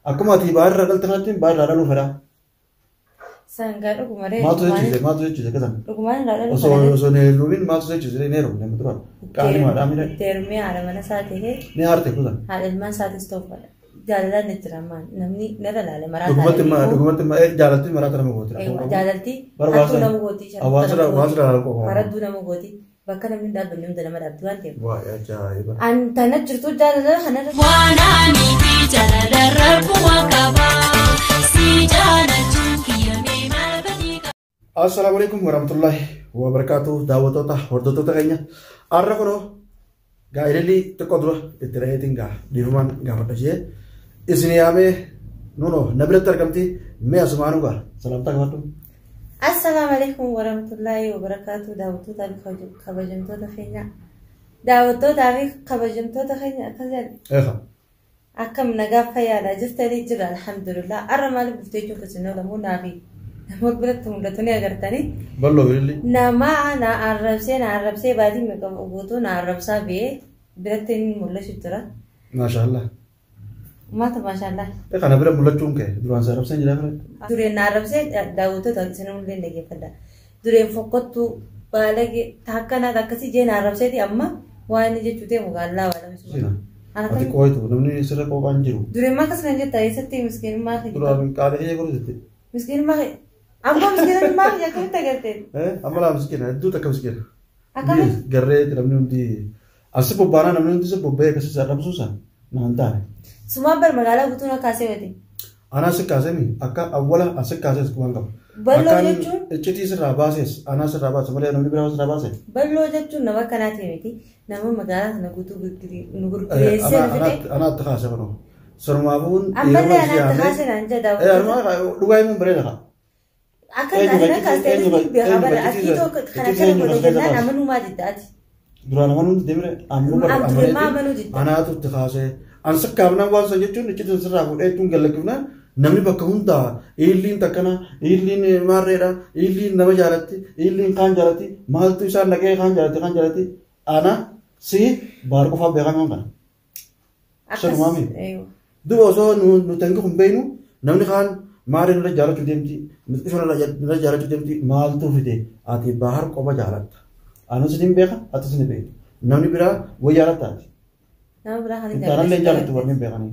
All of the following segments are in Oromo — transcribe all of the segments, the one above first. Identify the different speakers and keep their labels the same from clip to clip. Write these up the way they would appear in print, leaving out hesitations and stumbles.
Speaker 1: Aku mati bahar radal tengah bahar radal ufera.
Speaker 2: Sangat aku mare.
Speaker 1: Matu je kan.
Speaker 2: Aku mana radal.
Speaker 1: So ne lubin matu je ne ro ne mutra. Kali mara amine.
Speaker 2: Terme ara mana saat he.
Speaker 1: Ne arte kuda.
Speaker 2: Hadal man saat stop. Jalala netraman. Namni nara lale mara.
Speaker 1: Dugumat ma jalati mara tara mogoti.
Speaker 2: Jalati. Aku namu goti.
Speaker 1: Awasra ko.
Speaker 2: Mara du namu goti. Bakka namni da bunum da mara duan te.
Speaker 1: Wah ya jaiba.
Speaker 2: Antana jirtu jalala hanara.
Speaker 3: Wana ni bi jalala rabu wakaba. Si jala chunkiya me malabadi.
Speaker 1: Assalamualaikum warahmatullahi wabarakatuh. Dawatota hordotota kayaknya. Arra kono. Gaireli tekodro itirahetin ga diruman ga fataje. Isniyame nuno nabila tarkamti me asmanu ga. Salam takwatum.
Speaker 2: Assalamualaikum warahmatullahi wabarakatuh. Dawatota kabajamtota khenya. Dawatota kabajamtota khenya kazal. Akam nagafa ya la jirtani jira alhamdulillah. Arra mal bufteju kasino la munabi. Maqbalat tumdatuni agartani.
Speaker 1: Ballo really.
Speaker 2: Nama na arabse badi me kam ubuto na arabsa be biratin mulla shitra.
Speaker 1: Mashallah.
Speaker 2: Mata mashallah.
Speaker 1: Kana bira mulla chunke duran sa arabse jira bira.
Speaker 2: Dure na arabse dawuto ta sinu mulle nege fada. Dure fokotu balage takana takasi je na arabse ti amma wani je chute mugalla wala
Speaker 1: misuna. Ati koi tu namni sira ko kanjiru.
Speaker 2: Dure makas nanje taisati miskin ma khidi.
Speaker 1: Duran kale ye ko dite.
Speaker 2: Miskin ma Amma miskin ma ya kam tagate.
Speaker 1: Amma la miskin du ta kam miskin. Akam garre namni undi asipo bana namni undi se bobbe kasi sa rabsusa na antare.
Speaker 2: Suma bar magala butuna kase wati.
Speaker 1: Ana se kase mi akka awwala asik kase kuwan kam.
Speaker 2: Ballo jechu
Speaker 1: echiti se rabases ana se rabas male namni bira rabase.
Speaker 2: Ballo jechu nawa kanate miti nama magala na gutu gutri nugur krese
Speaker 1: ana takhase bano. Sarmabun
Speaker 2: amma le ana takhase nanja daw.
Speaker 1: Arma dugai mun bare da.
Speaker 2: Akan ana kaste bi khabar akito khana kare bodo janna amanu ma dittati.
Speaker 1: Durana manu demre amru bar
Speaker 2: amanu ditta.
Speaker 1: Ana tu takhase an sakkamna wa sa jechu echiti se rabu tun galakuna namni bakka hunda ilin takana ilin marrera ilin nama jalatti ilin kan jalatti maltu isa nage kan jalatti ana si bar ko fa began ngana akas mami du oso nu tangu kumbeinu namni kan marin la jalatu demti ifana la jalatu demti maltu fide ati bahar ko ba jalat anu sidim beka atasni be namni bira wo jalata
Speaker 2: namni bira hani
Speaker 1: taran le jalatu warni bekani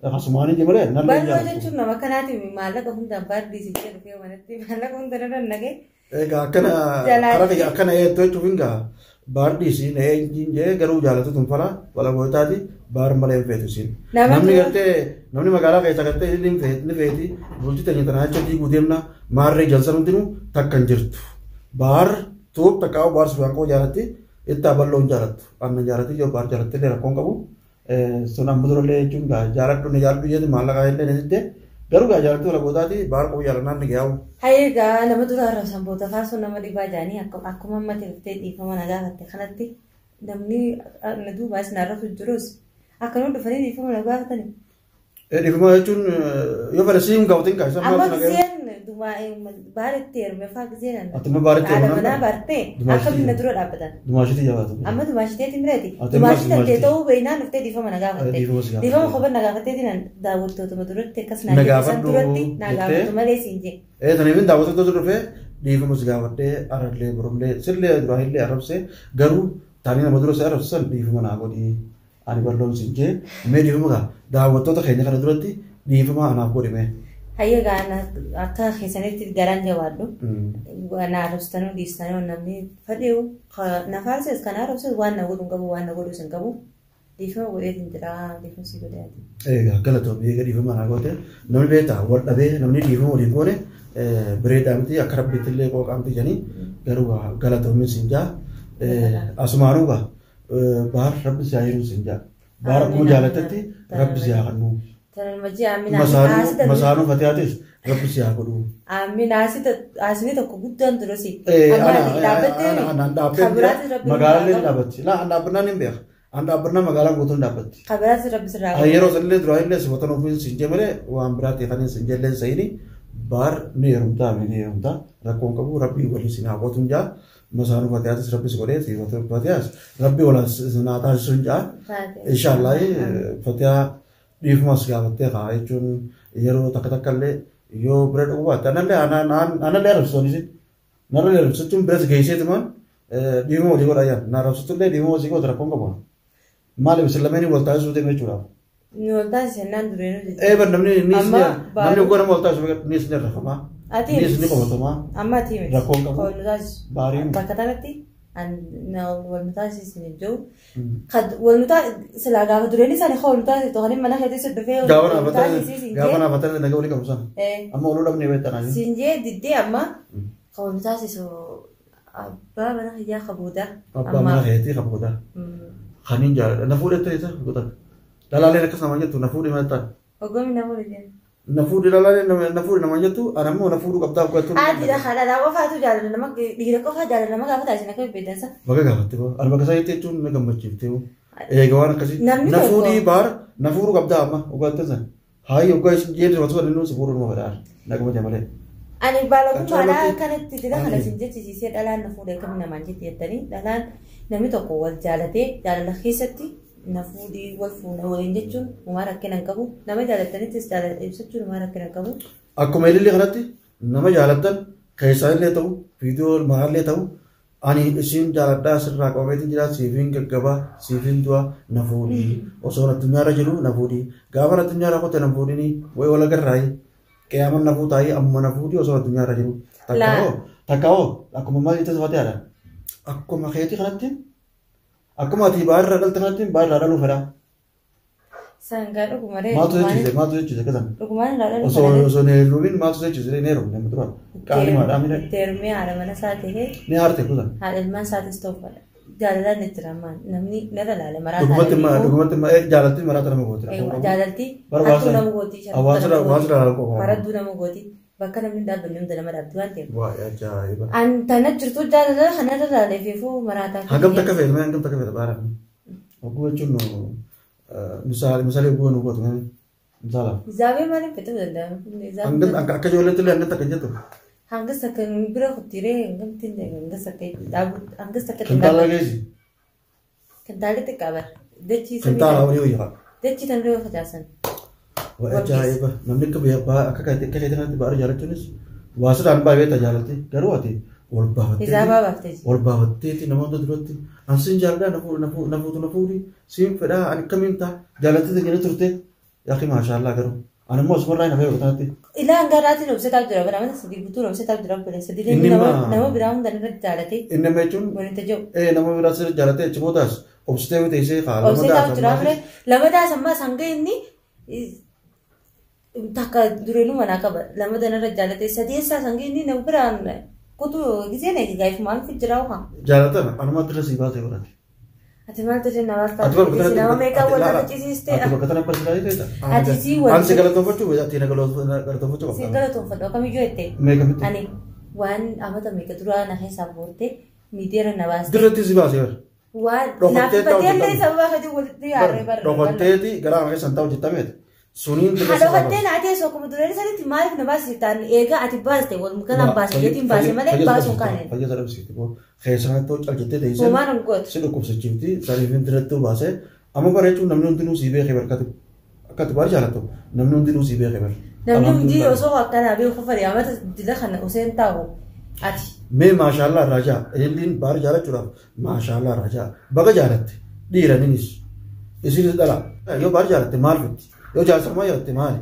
Speaker 1: Asumani jemale
Speaker 2: nalla ballo jechu nama kanati malaka hunda bar disi jeru ke manati malaka hunda nage
Speaker 1: ega akana karake akana to chuvinga bar disi ne jinje garu jalatu tumfala wala goitati bar male fetusin namni garte namni magala kaisa garte ilin ni feti bulti tani tana chati gudemna marre jalsanundinu takkan jirtu bar top takaw bar suwan ko jalati itta ballo jalatu anna jalati jo bar jalati le rakon kabu Sunam mudurole chunga jarak tu nijar tuh jadi malah kaya ini nanti garu gak jarak tu lagu tadi bar kau jalanan nih jauh.
Speaker 2: Hai ga nama tu harus sampai tu kan sunam di bajani aku mama cerita di kamar naga hati kanati namni nadu bas nara tu terus aku nu fari di kamar naga hati ni.
Speaker 1: Di kamar cun yo pada sih kau tinggal sama
Speaker 2: apa kesian dua baret ter mefa kesian.
Speaker 1: Atau me baret ter
Speaker 2: mana? Ada mana barte? Aku ni nadu ada apa
Speaker 1: Dua sih jawab tu.
Speaker 2: Amma dua sih tiada timreti. Dua sih tiada tahu beina nufte di kamar naga hati. Di kamar khabar naga hati di nan dawut tu madurut tekas naga turati naga tu malaysia inje.
Speaker 1: Tadi pun dawut tu turut di kamar segawat arat le berum le sirle durahil le Arab se garu tani nama madurut se Arab se di kamar naga di ani berlon sinje. Me di kamar dawut tu kayaknya kan durati di kamar anak aku di me.
Speaker 2: Hayya gana akka khisaneti garan jawadu gana arustanu distanu namni fadiu nafarses kana arusel wana godu sangabu difa wede tindra difa sigodati
Speaker 1: galato be ga difa mana gote namni beta wadda be namni difa wodi gone breda amti akrab bitille ko amti jani garu galato min sinja asmaru ba bar rabb zairu sinja bar ko jalatati rabb zairu Masaru fatihatis rabbi siapa dulu.
Speaker 2: Amin asini tu kebutuhan terus sih.
Speaker 1: Anda magalan dapat sih. Lah anda pernah nimber. Anda pernah magalan butuh dapat.
Speaker 2: Kabarat rabbi serah.
Speaker 1: Ayer oselle droile sebutan ofis sinje mere. Wah berat ya kan sinje len saya ini bar ni rumta. Rakong kabu rabbi wali sini aku tunja. Masaru fatihatis rabbi sekolah sih. Fatihatis rabbi wala senata sunja. Insyaallah fatihah dhiifumas gaafattee kaa jechuun yeroo takka takka illee yoo bira dhuguu baatte anallee arrabsitoonisi narra arrabsichuun biras geesseetumaan dhiifuma hojii godhaa yaan na arrabsitullee dhiifuma hojii godha rakkoon qabu maaliif isin lameenii wal taasisuu ta'e jechuudhaaf.
Speaker 2: Ni wal taasisannaan dureenuu
Speaker 1: jechuudha. Bar namni oguu nama wal taasisu ni isin irrafamaa ni isin ni qabatamaa rakkoon qabu baariin.
Speaker 2: Bakka kanatti wal nu taasisin iddoo wal nu silaa gaafa dureen isaanii wal nu taasisu kan mana keessatti dhufee
Speaker 1: gaafa naafatanii nagaa walii qabu sana amma waluu dhabnee beektanaa jiru.
Speaker 2: Sinjee diddee amma kan wal nu taasisu abbaa mana hiyyaa qabuudha.
Speaker 1: Abbaa mana hiyyaatti qabuudha. Kaniin jaalladha na fuudhee isa godhan dhalaaleen akkas namaan jettu na fuudhee maal
Speaker 2: Ogomi na fuudhee jenna.
Speaker 1: Na fuudhee dhalaaleen na fuudhee namaan jettu anammoo na fuudhuu qabdaa bu'attu.
Speaker 2: Adii dhalaa qofaatu jaalladha nama dhiira qofaa jaalladha nama gaafa taasisan akka beedansa.
Speaker 1: Bakka gaafatte ani bakka isaa jechuun na gammachiiftee eega waan akkasii na fuudhii baara na fuudhuu qabdaa amma ogaatti san haayi ogaa isin jeedha wasu waliin nuusi fuudhuu nama fedhaa na gabaja malee.
Speaker 2: Ani baalogummaadhaa kanatti dira kana isin jechisiisee dhalaan na fuudhee kam namaan jetti jettanii dhalaan namni tokko wal jaalatee jaalala keessatti na fuudhii wal fuudha waliin jechuun uumaa rakkina hin qabu nama jaalattanittis jaalala ibsachuun uumaa rakkina hin qabu.
Speaker 1: Akkuma illee kanatti nama jaalattan keessaa illee ta'u viidiyoo maallee ta'u ani isin jaaladhaa sirraa qabameetiin jira siifin gaggabaa siifin du'a na fuudhii osoo addunyaarra jiru na fuudhii gaafa addunyaarra qote na fuudhinii wayi wal agarraayi qiyaaman na fuutaayii amma na fuudhii osoo addunyaarra jiru takkaa'oo akkuma maal itti safate haadha. Akkuma keetii kanatti akkuma ati baarraa dhalta kanatti baarraa dhaluu fedha.
Speaker 2: Sangaa dhugumaree.
Speaker 1: Maaltu jechuudha akkasuma.
Speaker 2: Dhugumaan irraa dhaluu fedha.
Speaker 1: Osoo ne lubiin maaltu jechuudha ne heerumu nama dura. Qaali maadhaa miidhagee.
Speaker 2: Teerumee haadha mana isaa ta'ee.
Speaker 1: Ni haarte kutan.
Speaker 2: Haadha ilmaan isaatis ta'uu fedha. Jaalalaan itti ramaan namni narra laale maraata.
Speaker 1: Dhugumatti jaalatti maraata nama gooti.
Speaker 2: Jaalatti akkuma nama gooti.
Speaker 1: Hawaasa laalu qofa.
Speaker 2: Faradduu nama gooti. Bakka namni dhaabbanni hunda nama dhaabdu waan ta'eef.
Speaker 1: Waa ajaa'iba.
Speaker 2: An tana jirtu jaalala kanarra laalee fiifuu maraataa.
Speaker 1: Hangam takka fe'e hangam takka fe'e baara. Oguu jechuun misaalee oguu nu gootu misaala.
Speaker 2: Zaabee maaliif fedhuu danda'amu?
Speaker 1: Akka ijoolleetti illee hangam takka jettu.
Speaker 2: Hangas akka bira kuttiree hangamti hangas akka dhaabu hangas akka
Speaker 1: kintaala geessi.
Speaker 2: Kintaala xiqqaa bara. Dachii
Speaker 1: kintaala walii wayyaa.
Speaker 2: Dachii tan reewa facaasan.
Speaker 1: Waa ajaa'iba namni akka keetii kanatti baara jaalachuunis waa sadaan baay'ee tajaajilti garuu ati wal baafatteeti namoota duratti ansiin jaaladhaa na fuudhi siin fedhaa ani akkamiin ta'a jaalattee jedhee turte yaaqi maashaallah garuu ani immoo asumarraa hin hafee kanatti.
Speaker 2: Ilaan garaatiin obsetaa jira bara mana sadii butuun obsetaa jira bara sadii nama biraa hunda irratti jaalatee.
Speaker 1: Inni nama jechuun
Speaker 2: walitti jiru.
Speaker 1: Nama biraa sirriitti jaalatee achi boodaas obsitee bitee ishee kaa
Speaker 2: lama daasammaa sanga inni takka dureenuu manaa qaba lama danarra jaalatee sadeessaa sanga inni nama biraan kutuu gisee na eegaa ifu maal fi jiraa uuma.
Speaker 1: Jaalatan anumatti irra sii baasee godhate.
Speaker 2: Ati maaltu jenna maal taate nama meeqaa wal taasiistee
Speaker 1: ati bakka tana barsiisaa ta'edha.
Speaker 2: Ati sii wal
Speaker 1: ansi galatoonfachuu ati na galatoonfachuu qabda.
Speaker 2: Si galatoonfadhu akkamiyyuu jettee.
Speaker 1: Meeqamitti.
Speaker 2: Ani waan amata meeqa duraa na keessaa booddee miidiyaarra na baastee.
Speaker 1: Dirratti si baasee bara.
Speaker 2: Waan naaffatee illee sababa hajii walitti yaarree bara.
Speaker 1: Dhokatteeti garaa keessan ta'u jettameeti. Suniin
Speaker 2: dirratti. Dhokatteen ati eessa akkuma dureen sanitti maaliif na baasiftaan eegaa ati baaste wal kanaan baase jetiin baase malee baasuun kaaneen.
Speaker 1: Fayyaa dhabsiifti boo keessatti ta'u caljettee teessee.
Speaker 2: Homaan gooti.
Speaker 1: Si dhukkubsachiifti sariifin dirratti baasee amma bareechuun namni hundinuu sii beekee barkatu akkatti baay'ee jaallattu namni hundinuu sii beekee bar.
Speaker 2: Namni hundi osoo akkanaa beeku farii amata dila kana oseen taa'u ati.
Speaker 1: Mee maashaallah raajaa eelliin baara jaalachuudhaaf maashaallah raajaa baga jaalatte dhiiraniinis isinis dhala yoo baara jaalatte maal fitti yoo jaarsamaa jaalatte maali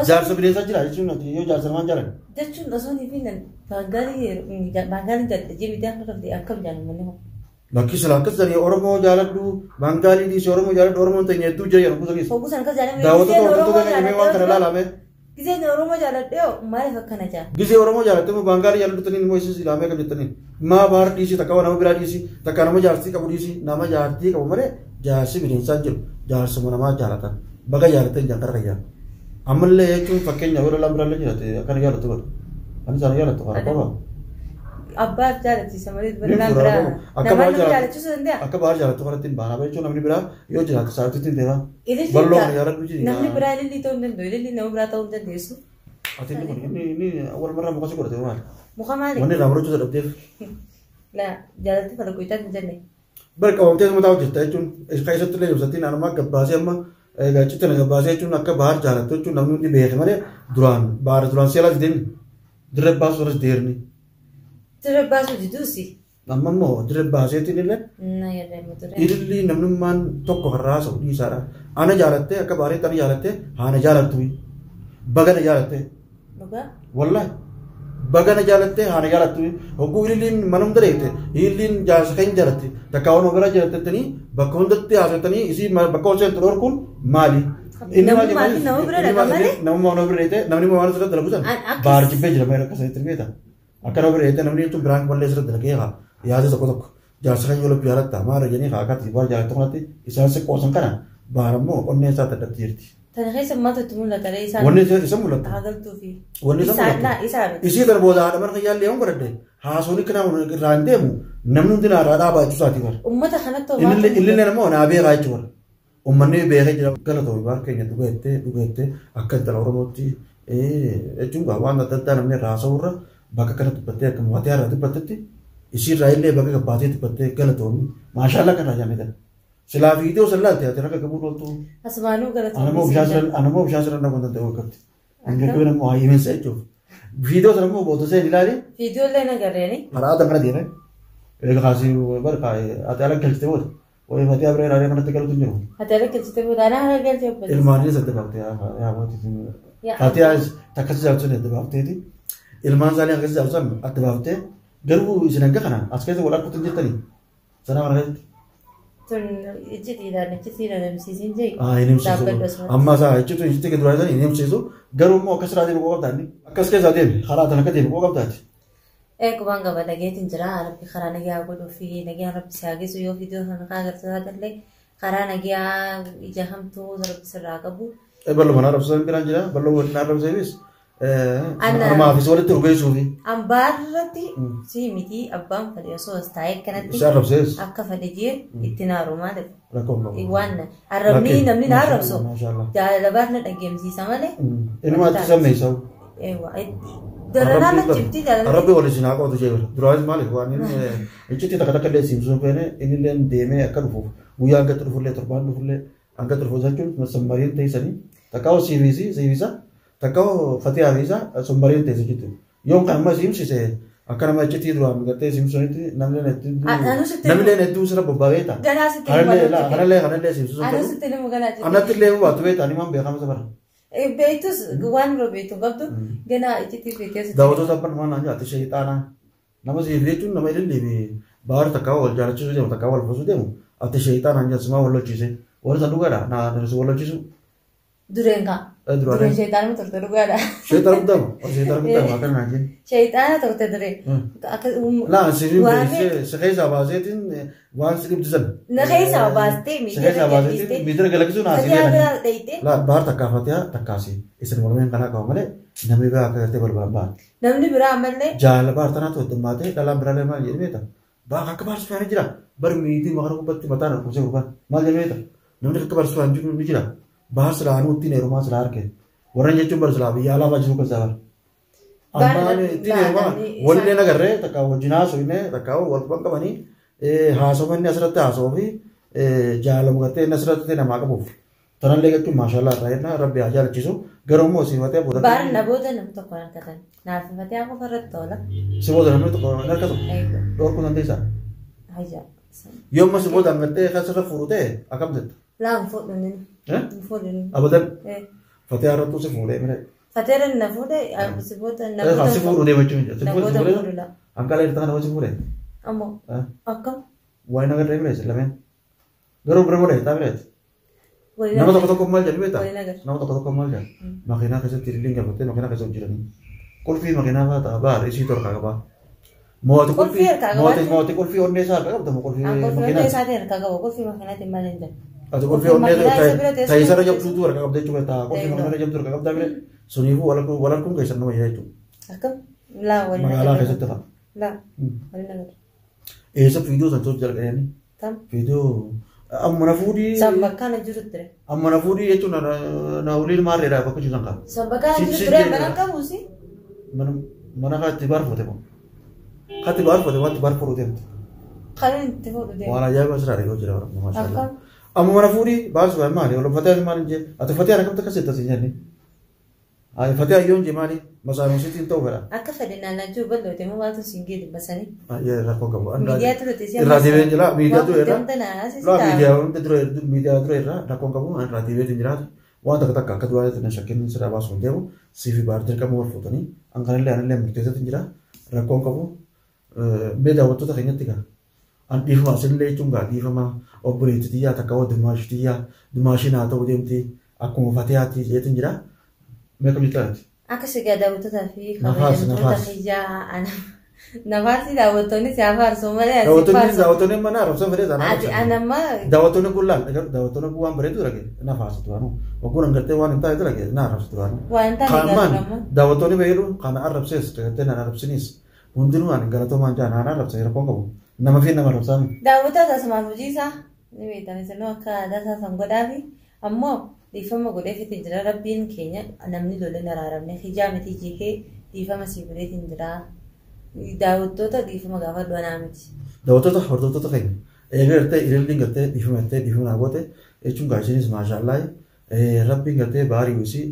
Speaker 1: jaarsa bineensaa jira jechuun yoo jaarsamaa jaalan.
Speaker 2: Jechuun osoo ni fi baangaalii dadhabjee miidhaan irratti akkam jaallamanni hoo.
Speaker 1: Lakkisala akkas jedhanii Oromoo jaaladhu Baangaalii dhiisee Oromoo jaaladhu Oromoon ta'e hedduu jira jedhu kuusanis.
Speaker 2: Fokusan akkas jaaladhu.
Speaker 1: Daawwattoota hordoftoota keenya waan kana ilaalame.
Speaker 2: Giseen Oromoo jaaladhee maaliif akkana jaa?
Speaker 1: Gisee Oromoo jaaladhee Baangaalii jaaladhu taniin immoo isis ilaalee akka jettaniin maa baara dhiisii takka nama biraa dhiisii takka nama jaarsii qabu dhiisii nama jaartii qabu malee jaarsi bineensaan jiru jaarsuma namaa jaalatan baga jaalateen jaakarra yaa. Ammallee jechuun fakkeenya yoo dhalaa biraallee jiraate akkana jaalatu godhu. Ani isaan jaalatu fara qaba.
Speaker 2: Abbaaf jaalachiisa malee biraan biraa nama jaalachiisuu danda'a.
Speaker 1: Akka baara jaalatu kanatti hin baana jechuun namni biraa yoo jiraate sa'aatiitti hin deema. Bal'oo jaalatu jira.
Speaker 2: Namni biraa ilillii ta'uu hin danda'u ilillii nama biraa ta'uu hin dandeessu.
Speaker 1: Ati inni wal marraa muka si godhate maali?
Speaker 2: Muka maali?
Speaker 1: Wanni irraa barachuu dadhabdeef.
Speaker 2: Laa jaalatti fala goyitaa hin jenne.
Speaker 1: Bara qabamtee mataa hojjetta jechuun keessatti illee ibsattiin anammaa gabbaasee amma Gaachita naga baasee jechuun akka bahar jaalattu jechuun namni hundi beeke malee duraan seelas deemni dirree baasuu irras deerni.
Speaker 2: Dirree baasuu diduusi.
Speaker 1: Amma immoo dirree baaseetiin illee ililli namnummaan tokko har'aa ta'u dhiisaadha. Ana jaalattee akka baareetti ana jaalattee haana jaalattu bagana jaalattee. Wallahi bagana jaalattee haana jaalattu hogguu ililliin manum dareete ililliin jaarsa kan jaalatti takka waan ofiirraa jaalattanii bakka hundatti haasattanii isii bakka ol seentu dhorkuun maali? Namummaa nama bireete namni waan asirratti dalagu san baar jibbee jira meera akkasatti beeta. Akka nama bireete namni jechuun biraan ballee asirratti dalagee haa yaada tokko jaarsa kan yoo lubbii jaalatta maara jennee haa akkatti baar jaalattu kanatti isaan si qoosan kana baar immoo onnee isaa taddatti jirti.
Speaker 2: Tana keessa maaltu mul'ata isaan.
Speaker 1: Wanni isa mul'ata.
Speaker 2: Hagaltuu fi.
Speaker 1: Wanni isa mul'ata. Isii kana booda haadha marga yaallee waan godhadde haasawni kana irraa hin deemu namni hundi naa dhaabaa jechuu isaati bara.
Speaker 2: Uummata kanatti homaa.
Speaker 1: Illee namoo naa beekaa jechuudha. Uummanni beekee jira galatoomi baar keenya dhugeettee akka intala Oromootti jechuun waan adda addaa namni irraa haasawurra bakka kana dubbattee akka maatii haaraa dubbattetti isiirraa illee bakka gabbaatee dubbattee galatoomi maashaallah kan raajamedha. Silaa viidiyoo sallaan teatira akka gabuun ooltu.
Speaker 2: Asmaanuu galatoomi.
Speaker 1: Anammoo bishaan sirna kan danda'u akkatti. Anjoo nammoo haayimensa jechuudha. Viidiyoo sana immoo bootosee ilaali.
Speaker 2: Viidiyoo illee nagarreeni.
Speaker 1: Karaa adda kana deemee. Egaa kaasii barka ati ala galchitee booda. Oye mati abre raare manatti galuutu jiru.
Speaker 2: Ati ala galchitee booda ana ala galchee booda.
Speaker 1: Ilmaanii sadde baaftee yaa mootii. Ati takkasi jaalatu sun adda baafteeti. Ilmaan isaanii akkasi jaalatu sun adda baaftee garuu isin hanga kana as keessa wal arguutu hin jirtanii. Sana kana keessatti.
Speaker 2: Tun ijjitiidhaan namsiisin jee.
Speaker 1: Hin himsiisu. Amma isaa ijjitu ijjitti gidduu isaa hin himsiisu. Garuu immoo akkas irraa deemu qoo qabdaani. Akkas keessaa deemi karaa tan akka deemu qoo qabdaati.
Speaker 2: Qubaan qaba dhageetiin jira rabbi karaa nagaa godhuu fi nagaa rabbi si hageessu yoo viidiyoo kana agarsiisaa illee karaa nagaa ija hamtuu rabbi sirraa qabu.
Speaker 1: Ballo manaa rabsisan biraan jira ballo manaa rabsisanis. Armaa fi walitti urgeessuu fi.
Speaker 2: Ambaarratti si miti abbaan fadhi osoo as taa'ee kanatti akka fadhi jee itti naarumaa ta'e. Waan arrabni namni na arrabsu jaalala baarna dhageemsiisa malee.
Speaker 1: Inni maatti sammeessawu.
Speaker 2: Daranaa jibti jaalala.
Speaker 1: Rabbi waliin sinaa qootu jee bira. Duraanis maaliif waan inni ijjitti takka illee simsuu feene inni illee deemee akka dhufuuf guyyaa hanga dhufullee torbaan dhufullee hanga dhufu jechuun masammariin teessanii takka siivisa takka fatee hafiisa sommariin teesse jechuudha. Yoon kan amma simsise akka nama ijjitti duraan gattee simsuunitti namni hedduu sirra bobbaabeeta. Kanallee simsuu. Annatti illee baatu beeta ani waan beekamu sabara.
Speaker 2: Beetus waan biroo beetu qabdu ganaa ijjitti beekeessa.
Speaker 1: Daawwatoota abbaan waan naan jaallatu ishee xaanaa nama siif jechuun nama illee baara takka wal jaalachiisuu deemu takka wal fuusuu deemu ati ishee xaanaan jaalsimaa wal lolchiise warri san dhugaadha naa wal lolchiisu.
Speaker 2: Dureen kaa. Dureen sheexaanuma turte dhugaadha.
Speaker 1: Sheexaanuma guddaama. Sheexaanuma guddaama akka naa jenni.
Speaker 2: Sheexaana turte duree.
Speaker 1: Laa si keessaa baaseetiin waan si dhibdu sana.
Speaker 2: Na keessaa baastee
Speaker 1: miidira galaksuu naa si
Speaker 2: jedhama.
Speaker 1: Laa baar takkaafatee takkaasi. Isin mormeen kanaa qabu malee namni biraa akka gartee balbalan baate.
Speaker 2: Namni biraa ammallee.
Speaker 1: Jaalala baar tanaa ta'u dhimmaatee dhalaan biraallee maal jedhee beekta. Baar akka baar sufaanii jira. Bar miitii maqaa gubbatti mataan harkumsee gubbaan maal jedhee beekta. Namni akka baar sufaan jiru ni jira. Bahar selaanu ittiin heerumaa silaa arge warra jechuun bar silaa biyya alaa baajisuu kan sabar. Ammaan ittiin heerumaa walillee nagarree takka wajjin haasofne takka wal quban qabanii haasofni inni asirratti haasoo fi jaalamu gattee inni asirratti namaa qabuuf. Tanallee jechuun maashaallah irraa jenna rabbi haa jaalachiisu garuu immoo siifatee booda.
Speaker 2: Baar namoota namni tokko harkatan naaffatee akka farratti toola.
Speaker 1: Si booda namni tokko harkatu dhorkuu dandeessaa. Yoo ammas booda hangattee kasirra fuudhu ta'e akkam jetta.
Speaker 2: Laan fuudhuun.
Speaker 1: Abadan. Fatee harrattuu si fuudhee mire.
Speaker 2: Fatee na fuudhee siboota
Speaker 1: namoota. Si fuudhuu deema jechuun. Namoota fuudhee. Hanqala irratti kana si fuudhee.
Speaker 2: Ammoo akkam.
Speaker 1: Waa'ee nagarree birees lameen. Garuu bira godhee taa birees. Nama tokko maal jedhu beektaa? Nama tokko maal jedhu? Makiinaa keessatti hiriirri gabattee makiinaa keessa hojjetanii. Qulfii makiinaa fa'aa ta'a baara isii torka qabaa. Mootii qulfii onnee isaa harka qabda qulfii makiinaa.
Speaker 2: Qulfii isaatii harka qabu qulfii makiinaatiin maal hin jedhu.
Speaker 1: Ati qulfii onnee taayisarra jabduutu harka qabda jechuudha ta'a qulfii makiinaa jabduu harka qabda bire suniifuu wal harkuun keessan nama jira jechuudha.
Speaker 2: Akkam laa waliin
Speaker 1: magaalaa keessatti fa'a.
Speaker 2: Laa waliin agarra.
Speaker 1: Eessa fiidiyoo san sochii jalqabanii?
Speaker 2: Tam.
Speaker 1: Fiidiyoo amma fuudhii.
Speaker 2: Sambakkaan jiru ture.
Speaker 1: Amma fuudhii jechuun na uliin maarreedha bakka jiran qaba.
Speaker 2: Sambakkaan jiru ture mana qabuusi.
Speaker 1: Mana kaatti baarfate moo? Kaatti baarfate wanti baarfatu deemte.
Speaker 2: Kan itti fuudhu deemte.
Speaker 1: Waan ajaa'iba asirraa dhigoo jira maashaallah. أما ما نفوري بعض سؤال مالي ولا فتاة مالي جي أتفتى أنا كم تكسر تسيجني أي فتاة يوم جمالي مثلا مسيتين توفر
Speaker 2: Akka fedhinaan lachuu bal'oote moo waatu singii dubbasanii.
Speaker 1: يا ركوا كبو
Speaker 2: Miidiyaa turte si
Speaker 1: راتي بين جلا ميديا تو إيرا
Speaker 2: لا
Speaker 1: لا ميديا تو إيرا ركوا كبو أنا راتي بين جلا وأنا تكتا كدوالة تنشكين سر أباس ونديو سيفي بارتر كم ورفوتني أنكر اللي أنا مرتزة تنجلا ركوا كبو بيدا وتو تخيني تيجا أن ديفما سنلي تونغا ديفما أوبريت تيا تكاو دماش تيا دماشين أتو ديمتي أكو فتياتي جيتنجلا ما كم يتلات
Speaker 2: Akka sigaa daawwattoota fi
Speaker 1: Nafaas,
Speaker 2: kabajamtoota
Speaker 1: nafaas.
Speaker 2: hijaa nafaasi daawwattoonni si afaarsoo malee
Speaker 1: daawwattoonni mana arabsan fedhe sana
Speaker 2: anamma
Speaker 1: daawwattoonni kun laal daawwattoonni kun waan bareedu rage nafaasa turanu wakkuun hangattee waan hin taa'etu rage na arabsa turanu
Speaker 2: waan ta'e
Speaker 1: kaamaan
Speaker 2: garuu
Speaker 1: daawwattoonni fayyadu kana arabsees dagattee na arabsinis hundinuu ani galatoomaan jaa naan arabsa yeroo qabu nama fi nama arabsaami
Speaker 2: daawwattoota samaaf hojii isaa ni beektan isinoo akka aadaa isaa san godhaa fi ammoo dhiifama godheefiitiin jira rabbiin keenya namni lolee naraaramne hijaa miti jeekee dhiifama sii godheetiin jira daawwattoota dhiifama gaafa du'anaa miti.
Speaker 1: daawwattoota hordoftoota keenya eega gartee ililliin gartee dhiifama goote jechuun gaashinis maashaallah rabbiin gartee baarii wisii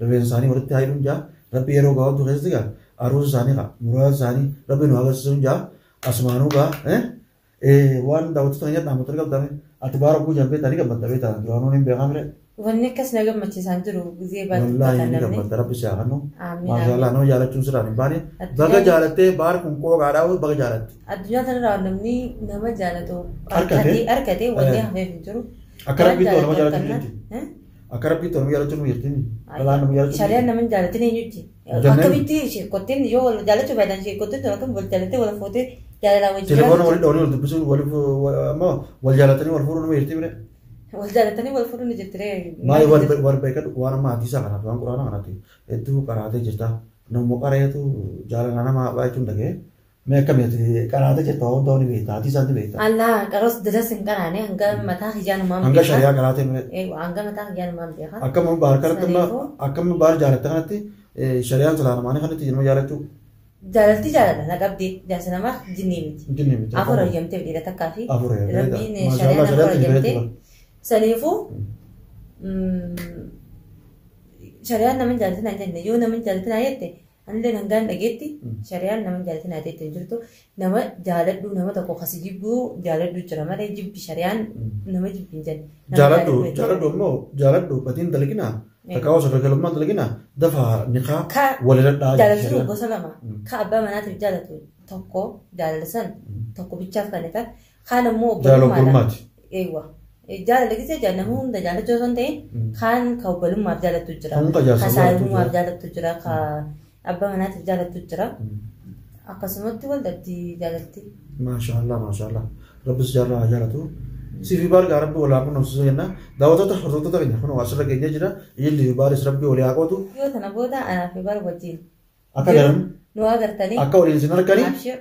Speaker 1: rifeensa isaanii walitti haayiluun jaa rabbi yeroo gaawwatu keessatti gaa aruusa isaanii gaa muraasa isaanii rabbi nu agarsiisuun jaa asumaanuu gaa waan daawwattoota keenya dhaammatan qabdame ati baara kuu jambee ta'anii gammadda beetaa duraanuu hin beekamne.
Speaker 2: Wanni akkas na gammachiisaan jiru gizee
Speaker 1: Wallahi ini gammadda rabbi si haa kennu. Maashaallah nama jaalachuun sirraan hin baane. Baga jaalattee baara kun qooqaadhaa baga jaalatte.
Speaker 2: Addunyaa kanarraa namni nama jaalatu
Speaker 1: Harkatee?
Speaker 2: harkatee wanni hafeef hin jiru.
Speaker 1: Akka rabbiitti nama jaalachuun jirti. Akka rabbiitti nama jaalachuun jirti. Balaan nama jaalachuun.
Speaker 2: Shari'aan nama jaalatin hin jirti. Akkamitti kotteen yoo wal jaalachuu faayidan ishee kotteen tokko akkam wal jaalattee wal fuutee jaalalaa wajjin.
Speaker 1: Telefoona walii dhoonii wal dubbisuun ammoo wal jaalatanii wal fuudhuu nama jirti bire.
Speaker 2: Wal jaalatanii wal fuudhuu ni jirtiree.
Speaker 1: Maali wal beekadu waan amma hadiisaa kanaaf waan quraana kanaati hedduu qaraatee jirta. Namni qareetu jaalala nama baay'achuun dhagee. Mee akkamitti qaraatee jirta waan ta'uu ni beekta hadiisaan ni beekta.
Speaker 2: Allah qaros dadas hin qaraane hanga mataa hijaanumaan
Speaker 1: Hanga shari'aa qaraatee ni
Speaker 2: hanga mataa hijaanumaan beeka.
Speaker 1: akkama baar kanatti akkama baar jaalatte kanatti shari'aan salaamaanii kanatti jinuma jaalachuu
Speaker 2: Jaalatti jaalala na qabdi jaarsa namaa jinnii miti.
Speaker 1: jinni miti.
Speaker 2: Afur hayyamtee dhiira takkaa fi
Speaker 1: Afur hayyamtee.
Speaker 2: rabbiin
Speaker 1: Maashaallah,
Speaker 2: shari'aan afur
Speaker 1: shari'aan
Speaker 2: hayyamtee
Speaker 1: jireetti
Speaker 2: saniifuu shari'aan nama jaalatinaa jenne yoo nama jaalatinaa jette anillee hangaan dhageetti shari'aan nama jaalatinaa jette hin jirtu nama jaaladhu nama tokko kasi jibbuu jaaladhu jira malee jibbi shari'aan nama jibbi hin jenne.
Speaker 1: jaaladhu ammoo jaaladhu batiin dalaginaa takkaa osoo galgalummaan dalaginaa dafa niqaa walirra
Speaker 2: Jaalatu
Speaker 1: dha'a.
Speaker 2: gosa lama ka abbaa manaatiif jaalatu tokko jaalalisan tokko bichaaf kan ta'e kaan ammoo
Speaker 1: Jaalogummaati.
Speaker 2: Eewa. Jaalala gisee jaalala hunda jaalachuu osoo hin ta'in kaan ka obbolummaaf jaalatu jira.
Speaker 1: Kan ka jaarsa
Speaker 2: Ka
Speaker 1: jaalatu
Speaker 2: saayilummaaf
Speaker 1: jira.
Speaker 2: jaalatu jira. Ka abbaa manaatiif jaalatu jira. Akkasumatti waldatti jaalatti.
Speaker 1: Maashaallah maashaallah rabbis jaarraa jaalatu. Sifi baar gaa rabbi walaa kun obsisuu jenna daawwattoota hordoftoota keenya kun asirra keenya jira iyyi baaris rabbi walii haa qootu
Speaker 2: Yoo tana booda anaaf bar wajjin.
Speaker 1: akka garan
Speaker 2: Nu agartanii.
Speaker 1: akka waliin isin harkanii
Speaker 2: Abshir.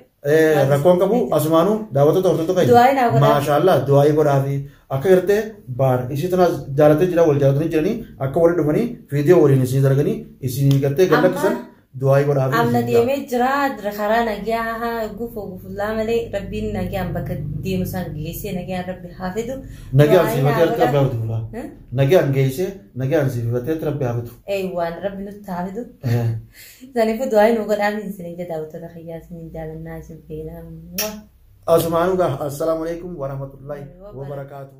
Speaker 1: rakkoon qabu asumaanuu daawwattoota hordoftoota
Speaker 2: Du'aayi naa godhaa.
Speaker 1: maashaallah du'aayii godhaa fi akka gartee baar isii tana jaalatee jira wal jaalatanii jiranii akka waliin dhufanii fiidiyoo waliin isin arganii isin gartee gadhiisan du'aayii godhaa fi
Speaker 2: Amma deemee jira karaa nagaa gufullaa malee rabbiin nagaan bakka deemu san geessee nagaan rabbi haa fidu.
Speaker 1: nagaan siifatee rabbi haa fidu nagaan geessee nagaan siifatee rabbi haa fidu.
Speaker 2: Waan rabbi nutti haa fidu. Saniifuu du'aayi nu godhaa fi isin ija daawwattoota fayyaa isin jaalannaa isin beelaa.
Speaker 1: Asumaanuu gaa assalaamu alaikum wa rahmatullahi wa barakaatuh.